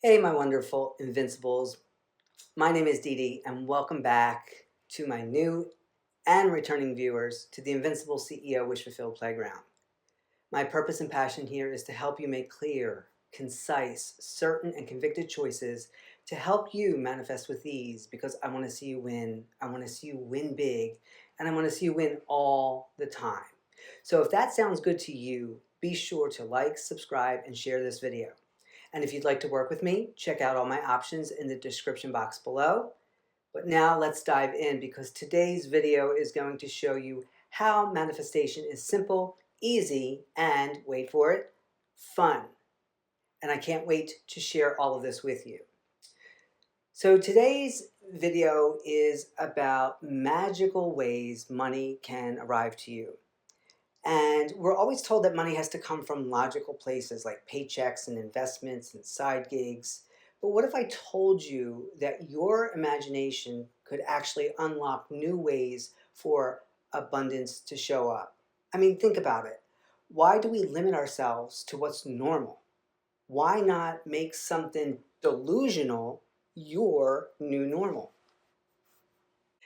Hey, my wonderful Invincibles. My name is Dede, and welcome back to my new and returning viewers to the Invincible CEO Wish Fulfilled Playground. My purpose and passion here is to help you make clear, concise, certain, and convicted choices to help you manifest with ease because I want to see you win. I want to see you win big, and I want to see you win all the time. So if that sounds good to you, be sure to like, subscribe, and share this video. And if you'd like to work with me, check out all my options in the description box below. But now let's dive in because today's video is going to show you how manifestation is simple, easy, and wait for it, fun. And I can't wait to share all of this with you. So today's video is about magical ways money can arrive to you. And we're always told that money has to come from logical places like paychecks and investments and side gigs. But what if I told you that your imagination could actually unlock new ways for abundance to show up? I mean, think about it. Why do we limit ourselves to what's normal? Why not make something delusional your new normal?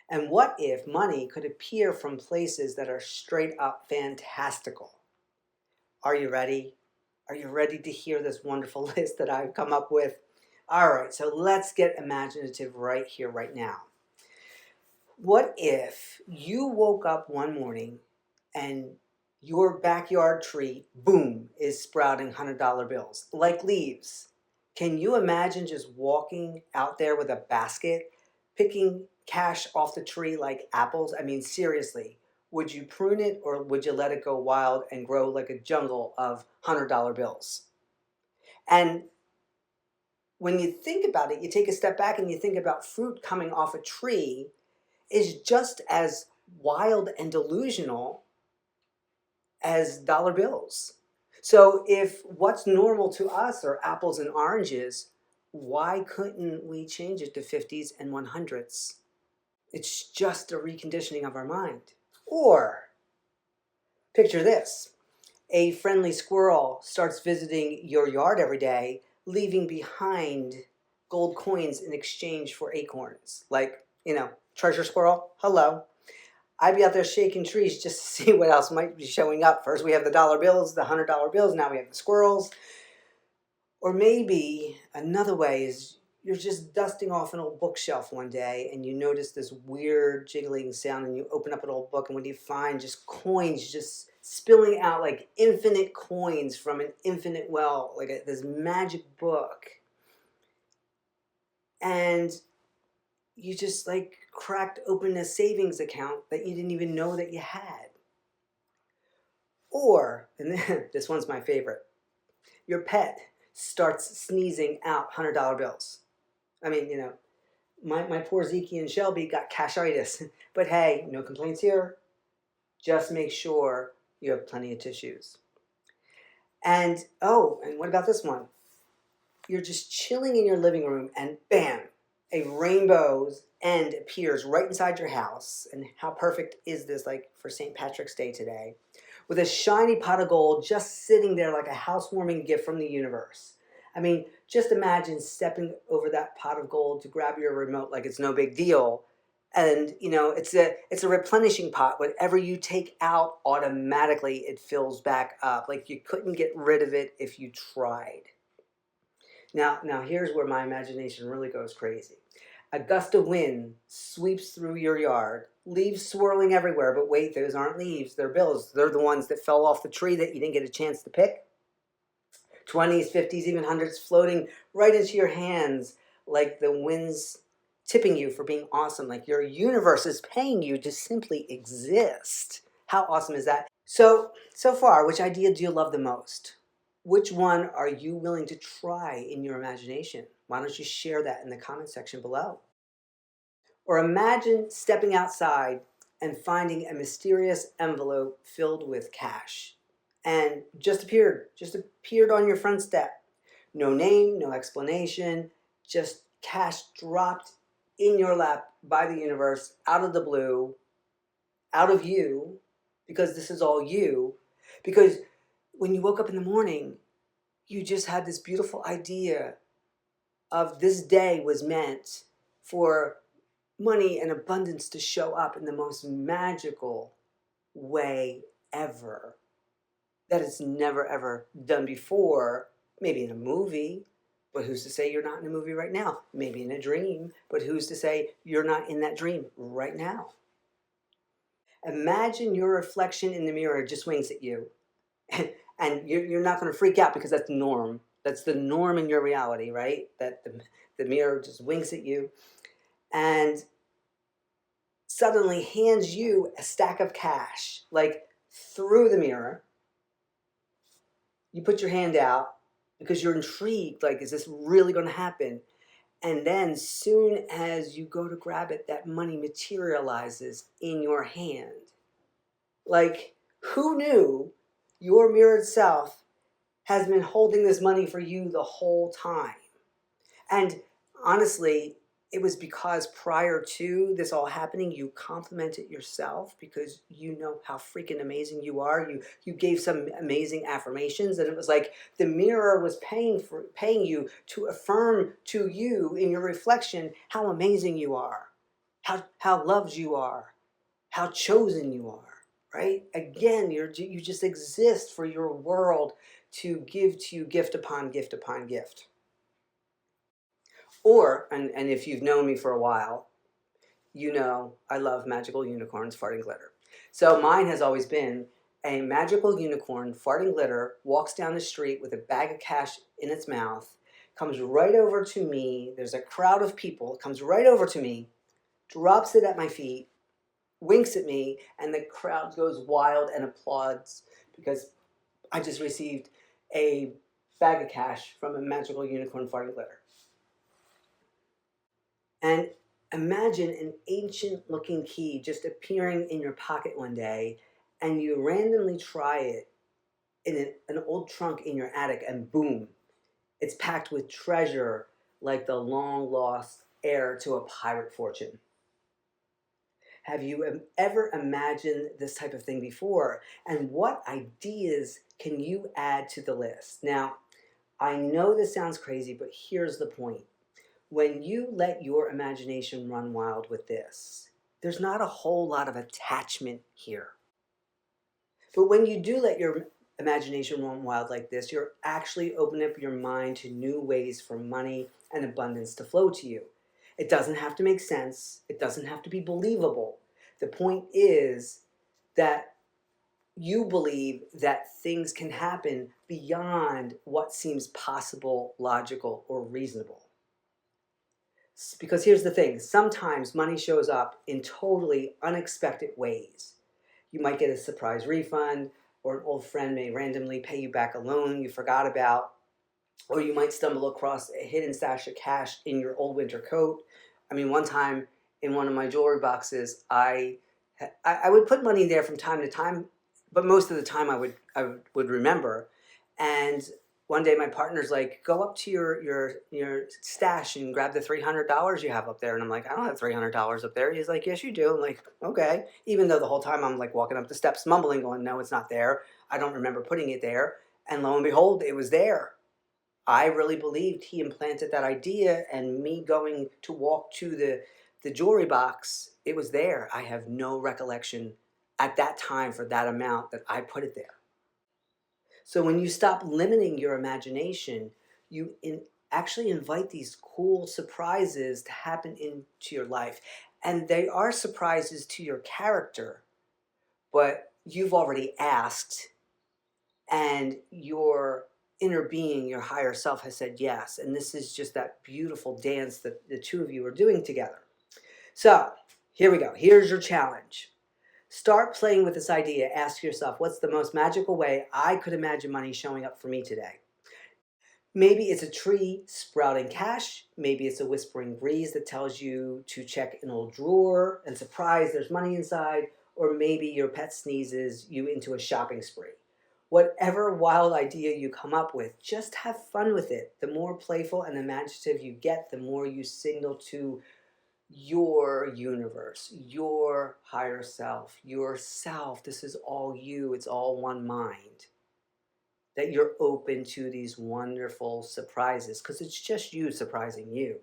And what if money could appear from places that are straight up fantastical? Are you ready? Are you ready to hear this wonderful list that I've come up with? All right, so let's get imaginative right here, right now. What if you woke up one morning and your backyard tree, boom, is sprouting $100 bills like leaves? Can you imagine just walking out there with a basket, picking cash off the tree like apples? I mean, seriously, would you prune it or would you let it go wild and grow like a jungle of $100 bills? And when you think about it, you take a step back and you think about fruit coming off a tree is just as wild and delusional as dollar bills. So if what's normal to us are apples and oranges, why couldn't we change it to 50s and 100s? It's just a reconditioning of our mind. Or picture this. A friendly squirrel starts visiting your yard every day, leaving behind gold coins in exchange for acorns. Like, treasure squirrel, hello. I'd be out there shaking trees just to see what else might be showing up. First we have the dollar bills, the $100 bills, now we have the squirrels. Or maybe another way is you're just dusting off an old bookshelf one day and you notice this weird jiggling sound and you open up an old book and what do you find? Just coins just spilling out like infinite coins from an infinite well, like this magic book. And you just like cracked open a savings account that you didn't even know that you had. Or, and this one's my favorite, your pet starts sneezing out $100 bills. I mean, my poor Zeke and Shelby got cashitis, but hey, no complaints here. Just make sure you have plenty of tissues. And and what about this one? You're just chilling in your living room and bam, a rainbow's end appears right inside your house. And how perfect is this, like for St. Patrick's Day today? With a shiny pot of gold just sitting there like a housewarming gift from the universe. I mean, just imagine stepping over that pot of gold to grab your remote like it's no big deal. And it's a replenishing pot. Whatever you take out, automatically it fills back up. Like you couldn't get rid of it if you tried. Now here's where my imagination really goes crazy. A gust of wind sweeps through your yard, leaves swirling everywhere, but wait, those aren't leaves, they're bills. They're the ones that fell off the tree that you didn't get a chance to pick. 20s, 50s, even 100s floating right into your hands like the wind's tipping you for being awesome, like your universe is paying you to simply exist. How awesome is that? So far, which idea do you love the most? Which one are you willing to try in your imagination? Why don't you share that in the comment section below? Or imagine stepping outside and finding a mysterious envelope filled with cash and just appeared on your front step. No name, no explanation, just cash dropped in your lap by the universe, out of the blue, out of you, because this is all you. Because when you woke up in the morning, you just had this beautiful idea of this day was meant for money and abundance to show up in the most magical way ever, that it's never ever done before. Maybe in a movie, but who's to say you're not in a movie right now? Maybe in a dream, but who's to say you're not in that dream right now? Imagine your reflection in the mirror just winks at you. And you're not going to freak out because that's the norm. That's the norm in your reality, right? That the mirror just winks at you and suddenly hands you a stack of cash, like through the mirror. You put your hand out because you're intrigued, like, is this really going to happen? And then soon as you go to grab it, that money materializes in your hand. Like, who knew your mirrored self has been holding this money for you the whole time? And honestly, it was because prior to this all happening, you complimented yourself because you know how freaking amazing you are. You gave some amazing affirmations, and it was like the mirror was paying you to affirm to you in your reflection how amazing you are, how loved you are, how chosen you are. Right? Again, you just exist for your world to give to you gift upon gift upon gift. Or, and if you've known me for a while, you know I love magical unicorns farting glitter. So mine has always been a magical unicorn farting glitter, walks down the street with a bag of cash in its mouth, comes right over to me. There's a crowd of people, comes right over to me, drops it at my feet, winks at me, and the crowd goes wild and applauds because I just received a bag of cash from a magical unicorn farting glitter. And imagine an ancient looking key just appearing in your pocket one day, and you randomly try it in an old trunk in your attic, and boom, it's packed with treasure like the long lost heir to a pirate fortune. Have you ever imagined this type of thing before? And what ideas can you add to the list? Now, I know this sounds crazy, but here's the point. When you let your imagination run wild with this, there's not a whole lot of attachment here. But when you do let your imagination run wild like this, you're actually opening up your mind to new ways for money and abundance to flow to you. It doesn't have to make sense. It doesn't have to be believable. The point is that you believe that things can happen beyond what seems possible, logical, or reasonable. Because here's the thing, sometimes money shows up in totally unexpected ways. You might get a surprise refund, or an old friend may randomly pay you back a loan you forgot about, or you might stumble across a hidden stash of cash in your old winter coat. I mean, one time in one of my jewelry boxes, I would put money there from time to time, but most of the time I would remember. And one day my partner's like, go up to your stash and grab the $300 you have up there. And I'm like, I don't have $300 up there. He's like, yes, you do. I'm like, okay. Even though the whole time I'm like walking up the steps mumbling, going, no, it's not there. I don't remember putting it there. And lo and behold, it was there. I really believed he implanted that idea, and me going to walk to the jewelry box, it was there. I have no recollection at that time for that amount that I put it there. So when you stop limiting your imagination, you actually invite these cool surprises to happen into your life. And they are surprises to your character, but you've already asked, and your inner being, your higher self, has said yes. And this is just that beautiful dance that the two of you are doing together. So here we go. Here's your challenge. Start playing with this idea. Ask yourself, what's the most magical way I could imagine money showing up for me today? Maybe it's a tree sprouting cash. Maybe it's a whispering breeze that tells you to check an old drawer and surprise, there's money inside. Or maybe your pet sneezes you into a shopping spree. Whatever wild idea you come up with, just have fun with it. The more playful and imaginative you get, the more you signal to your universe, your higher self, yourself. This is all you. It's all one mind. that you're open to these wonderful surprises, because it's just you surprising you.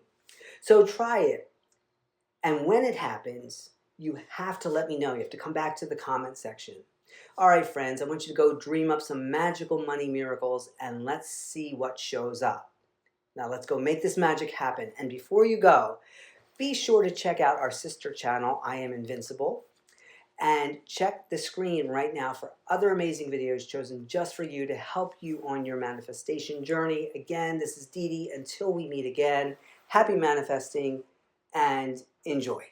So try it. And when it happens, you have to let me know. You have to come back to the comment section. All right, friends, I want you to go dream up some magical money miracles and let's see what shows up. Now let's go make this magic happen. And before you go, be sure to check out our sister channel, I Am Invincible, and check the screen right now for other amazing videos chosen just for you to help you on your manifestation journey. Again, this is Dede. Until we meet again, happy manifesting and enjoy.